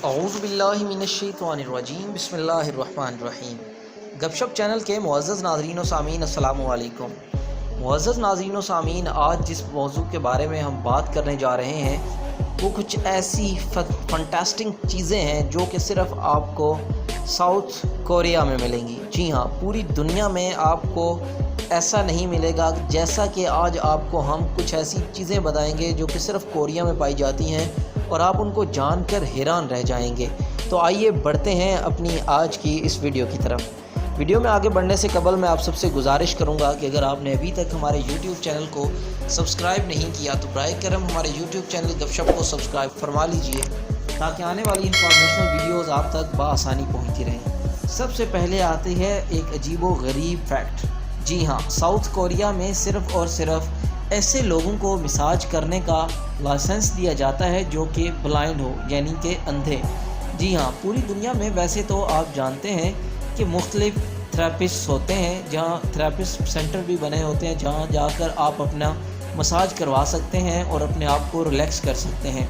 اعوذ باللہ من الشیطان الرجیم، بسم اللہ الرحمن الرحیم۔ گپ شپ چینل کے معزز ناظرین و سامعین، السلام علیکم۔ معزز ناظرین و سامعین، آج جس موضوع کے بارے میں ہم بات کرنے جا رہے ہیں وہ کچھ ایسی فنٹاسٹک چیزیں ہیں جو کہ صرف آپ کو ساؤتھ کوریا میں ملیں گی۔ جی ہاں، پوری دنیا میں آپ کو ایسا نہیں ملے گا جیسا کہ آج آپ کو ہم کچھ ایسی چیزیں بتائیں گے جو کہ صرف کوریا میں پائی جاتی ہیں اور آپ ان کو جان کر حیران رہ جائیں گے۔ تو آئیے بڑھتے ہیں اپنی آج کی اس ویڈیو کی طرف۔ ویڈیو میں آگے بڑھنے سے قبل میں آپ سب سے گزارش کروں گا کہ اگر آپ نے ابھی تک ہمارے یوٹیوب چینل کو سبسکرائب نہیں کیا تو برائے کرم ہمارے یوٹیوب چینل گپ شپ کو سبسکرائب فرما لیجئے تاکہ آنے والی انفارمیشنل ویڈیوز آپ تک بآسانی پہنچتی رہیں۔ سب سے پہلے آتی ہے ایک عجیب و غریب فیکٹ۔ جی ہاں، ساؤتھ کوریا میں صرف اور صرف ایسے لوگوں کو مساج کرنے کا لائسنس دیا جاتا ہے جو کہ بلائنڈ ہو، یعنی کہ اندھے۔ جی ہاں، پوری دنیا میں ویسے تو آپ جانتے ہیں کہ مختلف تھراپسٹ ہوتے ہیں، جہاں تھراپسٹ سینٹر بھی بنے ہوتے ہیں جہاں جا کر آپ اپنا مساج کروا سکتے ہیں اور اپنے آپ کو ریلیکس کر سکتے ہیں،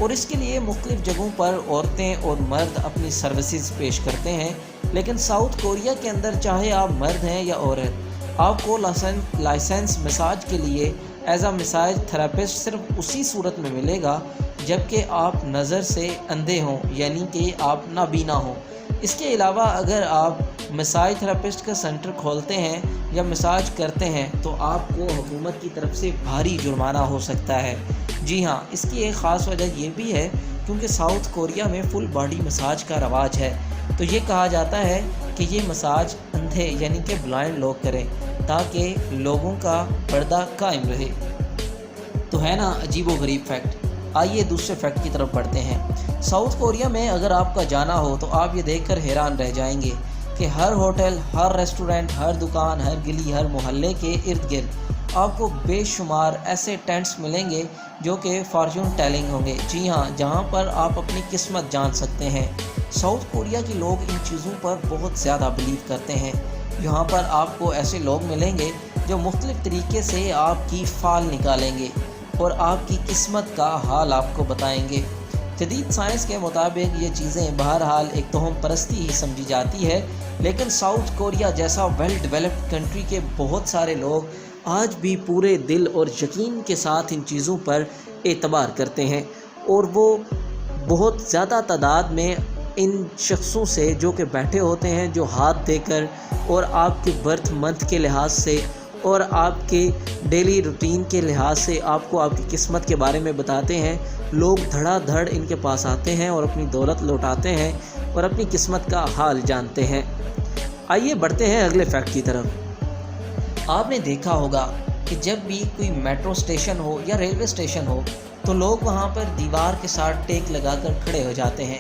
اور اس کے لیے مختلف جگہوں پر عورتیں اور مرد اپنی سروسز پیش کرتے ہیں۔ لیکن ساؤتھ کوریا کے اندر چاہے آپ مرد ہیں یا عورت، آپ کو لائسنس مساج کے لیے ایز اے مساج تھراپسٹ صرف اسی صورت میں ملے گا جب کہ آپ نظر سے اندھے ہوں، یعنی کہ آپ نابینا ہوں۔ اس کے علاوہ اگر آپ مساج تھراپسٹ کا سینٹر کھولتے ہیں یا مساج کرتے ہیں تو آپ کو حکومت کی طرف سے بھاری جرمانہ ہو سکتا ہے۔ جی ہاں، اس کی ایک خاص وجہ یہ بھی ہے کیونکہ ساؤتھ کوریا میں فل باڈی مساج کا رواج ہے، تو یہ کہا جاتا ہے کہ یہ مساج اندھے یعنی کہ بلائنڈ لوگ کریں تاکہ لوگوں کا پردہ قائم رہے۔ تو ہے نا عجیب و غریب فیکٹ۔ آئیے دوسرے فیکٹ کی طرف بڑھتے ہیں۔ ساؤتھ کوریا میں اگر آپ کا جانا ہو تو آپ یہ دیکھ کر حیران رہ جائیں گے کہ ہر ہوٹل، ہر ریسٹورنٹ، ہر دکان، ہر گلی، ہر محلے کے ارد گرد آپ کو بے شمار ایسے ٹینٹس ملیں گے جو کہ فارچون ٹیلنگ ہوں گے۔ جی ہاں، جہاں پر آپ اپنی قسمت جان سکتے ہیں۔ ساؤتھ کوریا کے لوگ ان چیزوں پر بہت زیادہ بلیو کرتے ہیں۔ یہاں پر آپ کو ایسے لوگ ملیں گے جو مختلف طریقے سے آپ کی فال نکالیں گے اور آپ کی قسمت کا حال آپ کو بتائیں گے۔ جدید سائنس کے مطابق یہ چیزیں بہرحال ایک توہم پرستی ہی سمجھی جاتی ہے، لیکن ساؤتھ کوریا جیسا ویل ڈیولپڈ کنٹری کے بہت سارے لوگ آج بھی پورے دل اور یقین کے ساتھ ان چیزوں پر اعتبار کرتے ہیں، اور وہ بہت زیادہ تعداد میں ان شخصوں سے جو کہ بیٹھے ہوتے ہیں، جو ہاتھ دے کر اور آپ کے برتھ منتھ کے لحاظ سے اور آپ کے ڈیلی روٹین کے لحاظ سے آپ کو آپ کی قسمت کے بارے میں بتاتے ہیں۔ لوگ دھڑا دھڑ ان کے پاس آتے ہیں اور اپنی دولت لوٹاتے ہیں اور اپنی قسمت کا حال جانتے ہیں۔ آئیے بڑھتے ہیں اگلے فیکٹ کی طرف۔ آپ نے دیکھا ہوگا کہ جب بھی کوئی میٹرو اسٹیشن ہو یا ریلوے اسٹیشن ہو تو لوگ وہاں پر دیوار کے ساتھ ٹیک لگا کر کھڑے ہو جاتے ہیں۔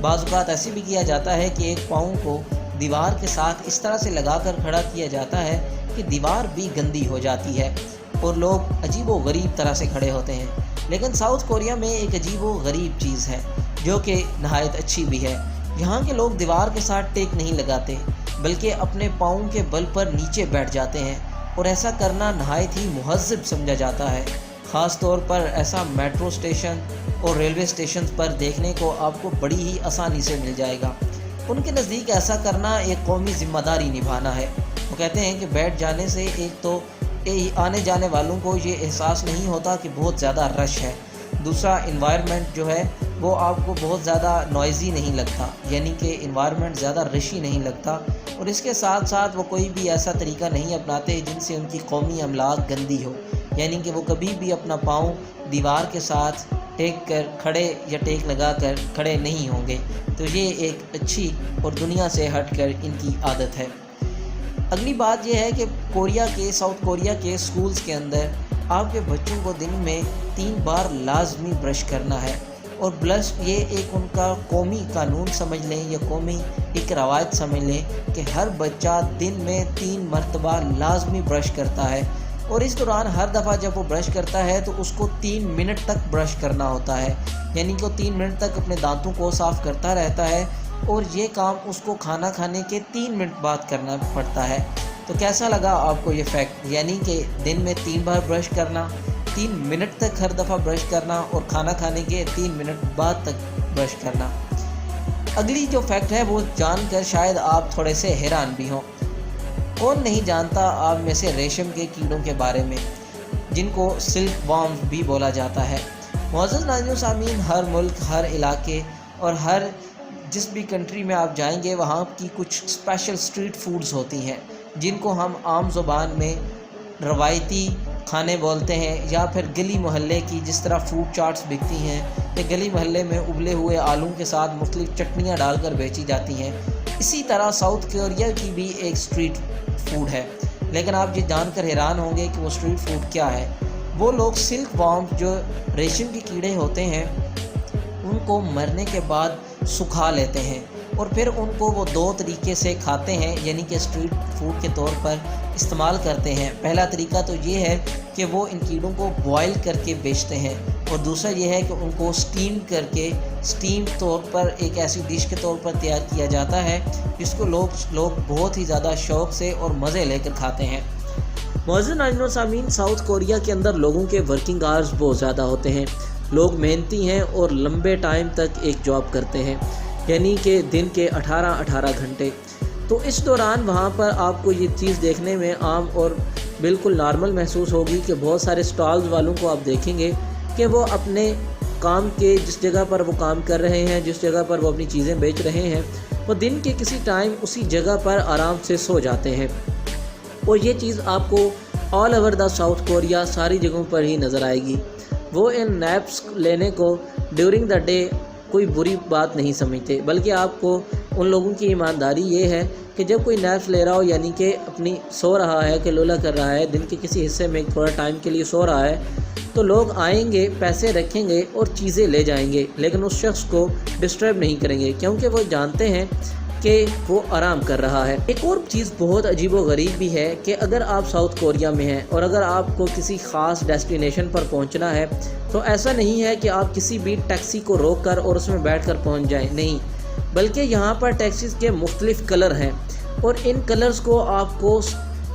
بعض اوقات ایسے بھی کیا جاتا ہے کہ ایک پاؤں کو دیوار کے ساتھ اس طرح سے لگا کر کھڑا کیا جاتا ہے کہ دیوار بھی گندی ہو جاتی ہے اور لوگ عجیب و غریب طرح سے کھڑے ہوتے ہیں۔ لیکن ساؤتھ کوریا میں ایک عجیب و غریب چیز ہے جو کہ نہایت اچھی بھی ہے۔ یہاں کے لوگ دیوار کے ساتھ ٹیک نہیں لگاتے بلکہ اپنے پاؤں کے بل پر نیچے بیٹھ جاتے ہیں، اور ایسا کرنا نہایت ہی مہذب سمجھا جاتا ہے۔ خاص طور پر ایسا میٹرو اسٹیشن اور ریلوے اسٹیشن پر دیکھنے کو آپ کو بڑی ہی آسانی سے مل جائے گا۔ ان کے نزدیک ایسا کرنا ایک قومی ذمہ داری نبھانا ہے۔ وہ کہتے ہیں کہ بیٹھ جانے سے ایک تو آنے جانے والوں کو یہ احساس نہیں ہوتا کہ بہت زیادہ رش ہے، دوسرا انوائرمنٹ جو ہے وہ آپ کو بہت زیادہ نوائزی نہیں لگتا، یعنی کہ انوائرمنٹ زیادہ رشی نہیں لگتا، اور اس کے ساتھ ساتھ وہ کوئی بھی ایسا طریقہ نہیں اپناتے جن سے ان کی قومی املاک گندی ہو، یعنی کہ وہ کبھی بھی اپنا پاؤں دیوار کے ساتھ ٹیک کر کھڑے یا ٹیک لگا کر کھڑے نہیں ہوں گے۔ تو یہ ایک اچھی اور دنیا سے ہٹ کر ان کی عادت ہے۔ اگلی بات یہ ہے کہ ساؤتھ کوریا کے سکولز کے اندر آپ کے بچوں کو دن میں 3 بار لازمی برش کرنا ہے، اور برش یہ ایک ان کا قومی قانون سمجھ لیں یا قومی ایک روایت سمجھ لیں کہ ہر بچہ دن میں 3 مرتبہ لازمی برش کرتا ہے، اور اس دوران ہر دفعہ جب وہ برش کرتا ہے تو اس کو 3 منٹ تک برش کرنا ہوتا ہے، یعنی کہ وہ 3 منٹ تک اپنے دانتوں کو صاف کرتا رہتا ہے، اور یہ کام اس کو کھانا کھانے کے 3 منٹ بعد کرنا پڑتا ہے۔ تو کیسا لگا آپ کو یہ فیکٹ؟ یعنی کہ دن میں 3 بار برش کرنا، 3 منٹ تک ہر دفعہ برش کرنا اور کھانا کھانے کے 3 منٹ بعد تک برش کرنا۔ اگلی جو فیکٹ ہے وہ جان کر شاید آپ تھوڑے سے حیران بھی ہوں۔ کون نہیں جانتا آپ میں سے ریشم کے کیڑوں کے بارے میں، جن کو سلک وارمز بھی بولا جاتا ہے۔ معزز ناظرین و سامعین، ہر ملک، ہر علاقے اور ہر جس بھی کنٹری میں آپ جائیں گے وہاں کی کچھ اسپیشل اسٹریٹ فوڈز ہوتی ہیں جن کو ہم عام زبان میں روایتی کھانے بولتے ہیں، یا پھر گلی محلے کی جس طرح فروٹ چاٹس بکتی ہیں یا گلی محلے میں ابلے ہوئے آلوں کے ساتھ مختلف چٹنیاں ڈال کر بیچی جاتی ہیں، اسی طرح ساؤتھ کوریا کی بھی ایک اسٹریٹ فوڈ ہے۔ لیکن آپ یہ جان کر حیران ہوں گے کہ وہ اسٹریٹ فوڈ کیا ہے۔ وہ لوگ سلک وارم جو ریشم کے کیڑے ہوتے ہیں ان کو مرنے کے بعد سکھا لیتے ہیں اور پھر ان کو وہ 2 طریقے سے کھاتے ہیں، یعنی کہ اسٹریٹ فوڈ کے طور پر استعمال کرتے ہیں۔ پہلا طریقہ تو یہ ہے کہ وہ ان کیڑوں کو بوائل کر کے بیچتے ہیں، اور دوسرا یہ ہے کہ ان کو اسٹیم کر کے طور پر ایک ایسی ڈش کے طور پر تیار کیا جاتا ہے جس کو لوگ بہت ہی زیادہ شوق سے اور مزے لے کر کھاتے ہیں۔ معزز ناظرین و سامعین، ساؤتھ کوریا کے اندر لوگوں کے ورکنگ آورز بہت زیادہ ہوتے ہیں۔ لوگ محنتی ہیں اور لمبے ٹائم تک ایک جاب کرتے ہیں، یعنی کہ دن کے 18 گھنٹے۔ تو اس دوران وہاں پر آپ کو یہ چیز دیکھنے میں عام اور بالکل نارمل محسوس ہوگی کہ بہت سارے سٹالز والوں کو آپ دیکھیں گے کہ وہ اپنے کام کے جس جگہ پر وہ کام کر رہے ہیں، جس جگہ پر وہ اپنی چیزیں بیچ رہے ہیں، وہ دن کے کسی ٹائم اسی جگہ پر آرام سے سو جاتے ہیں۔ اور یہ چیز آپ کو all over the south Korea ساری جگہوں پر ہی نظر آئے گی۔ وہ ان نیپس لینے کو ڈیورنگ دا ڈے کوئی بری بات نہیں سمجھتے، بلکہ آپ کو ان لوگوں کی ایمانداری یہ ہے کہ جب کوئی نیپس لے رہا ہو، یعنی کہ اپنی سو رہا ہے کہ لولا کر رہا ہے، دن کے کسی حصے میں تھوڑا ٹائم کے لیے سو رہا ہے، تو لوگ آئیں گے، پیسے رکھیں گے اور چیزیں لے جائیں گے، لیکن اس شخص کو ڈسٹرب نہیں کریں گے کیونکہ وہ جانتے ہیں کہ وہ آرام کر رہا ہے۔ ایک اور چیز بہت عجیب و غریب بھی ہے کہ اگر آپ ساؤتھ کوریا میں ہیں اور اگر آپ کو کسی خاص ڈیسٹینیشن پر پہنچنا ہے تو ایسا نہیں ہے کہ آپ کسی بھی ٹیکسی کو روک کر اور اس میں بیٹھ کر پہنچ جائیں، نہیں، بلکہ یہاں پر ٹیکسیز کے مختلف کلر ہیں اور ان کلرز کو آپ کو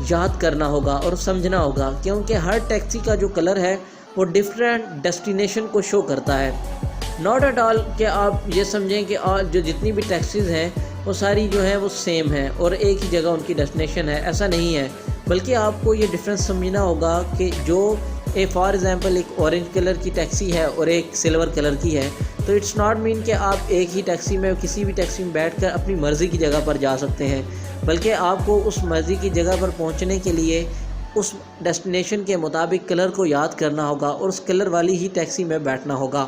یاد کرنا ہوگا اور سمجھنا ہوگا، کیونکہ ہر ٹیکسی کا جو کلر ہے وہ ڈیفرنٹ ڈیسٹینیشن کو شو کرتا ہے۔ ناٹ ایٹ آل کہ آپ یہ سمجھیں کہ جو جتنی بھی ٹیکسیز ہیں وہ ساری جو ہیں وہ سیم ہیں اور ایک ہی جگہ ان کی ڈیسٹینیشن ہے، ایسا نہیں ہے، بلکہ آپ کو یہ ڈفرینس سمجھنا ہوگا کہ جو فار ایگزامپل ایک اورنج کلر کی ٹیکسی ہے اور ایک سلور کلر کی ہے، تو اٹس ناٹ مین کہ آپ ایک ہی ٹیکسی میں کسی بھی ٹیکسی میں بیٹھ کر اپنی مرضی کی جگہ پر جا سکتے ہیں، بلکہ آپ کو اس مرضی کی جگہ پر پہنچنے کے لیے اس ڈیسٹینیشن کے مطابق کلر کو یاد کرنا ہوگا اور اس کلر والی ہی ٹیکسی میں بیٹھنا ہوگا۔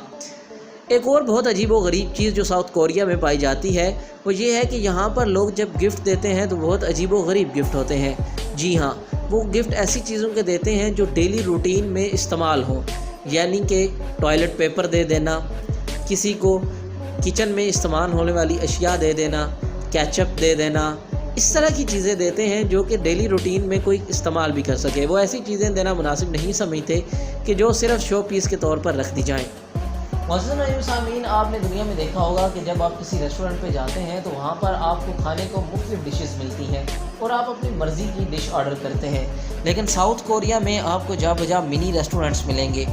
ایک اور بہت عجیب و غریب چیز جو ساؤتھ کوریا میں پائی جاتی ہے وہ یہ ہے کہ یہاں پر لوگ جب گفٹ دیتے ہیں تو بہت عجیب و غریب گفٹ ہوتے ہیں۔ جی ہاں، وہ گفٹ ایسی چیزوں کے دیتے ہیں جو ڈیلی روٹین میں استعمال ہوں، یعنی کہ ٹوائلٹ پیپر دے دینا، کسی کو کچن میں استعمال ہونے والی اشیاء دے دینا، کیچپ دے دینا، اس طرح کی چیزیں دیتے ہیں جو کہ ڈیلی روٹین میں کوئی استعمال بھی کر سکے۔ وہ ایسی چیزیں دینا مناسب نہیں سمجھتے کہ جو صرف شو پیس کے طور پر رکھ دی جائیں۔ معزز ناظرین و سامعین، آپ نے دنیا میں دیکھا ہوگا کہ جب آپ کسی ریسٹورنٹ پہ جاتے ہیں تو وہاں پر آپ کو کھانے کو مختلف ڈشز ملتی ہیں اور آپ اپنی مرضی کی ڈش آرڈر کرتے ہیں، لیکن ساؤتھ کوریا میں آپ کو جا بجا منی ریسٹورنٹس ملیں گے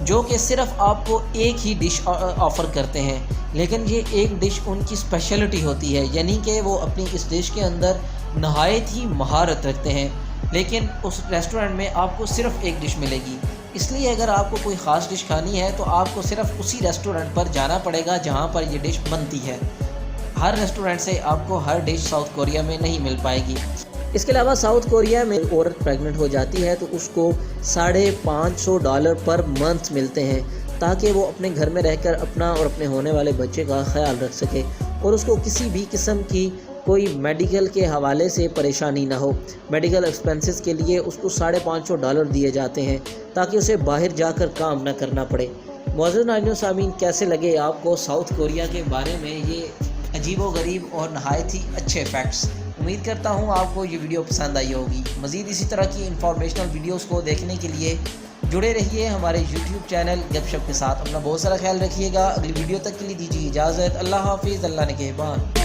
جو کہ صرف آپ کو ایک ہی ڈش آفر کرتے ہیں، لیکن یہ ایک ڈش ان کی اسپیشلٹی ہوتی ہے، یعنی کہ وہ اپنی اس ڈش کے اندر نہایت ہی مہارت رکھتے ہیں، لیکن اس ریسٹورنٹ میں آپ کو صرف ایک ڈش ملے گی۔ اس لیے اگر آپ کو کوئی خاص ڈش کھانی ہے تو آپ کو صرف اسی ریسٹورنٹ پر جانا پڑے گا جہاں پر یہ ڈش بنتی ہے۔ ہر ریسٹورنٹ سے آپ کو ہر ڈش ساؤتھ کوریا میں نہیں مل پائے گی۔ اس کے علاوہ ساؤتھ کوریا میں عورت پریگننٹ ہو جاتی ہے تو اس کو $550 پر منتھ ملتے ہیں تاکہ وہ اپنے گھر میں رہ کر اپنا اور اپنے ہونے والے بچے کا خیال رکھ سکے اور اس کو کسی بھی قسم کی کوئی میڈیکل کے حوالے سے پریشانی نہ ہو۔ میڈیکل ایکسپنسز کے لیے اس کو $550 دیے جاتے ہیں تاکہ اسے باہر جا کر کام نہ کرنا پڑے۔ معزز ناظرین و سامعین، کیسے لگے آپ کو ساؤتھ کوریا کے بارے میں یہ عجیب و غریب اور نہایت ہی اچھے فیکٹس؟ امید کرتا ہوں آپ کو یہ ویڈیو پسند آئی ہوگی۔ مزید اسی طرح کی انفارمیشنل ویڈیوز کو دیکھنے کے لیے جڑے رہیے ہمارے یوٹیوب چینل گپ شپ کے ساتھ۔ اپنا بہت سارا خیال رکھیے گا۔ اگلی ویڈیو تک کے لیے دیجیے اجازت۔ اللہ حافظ، اللہ نگہبان۔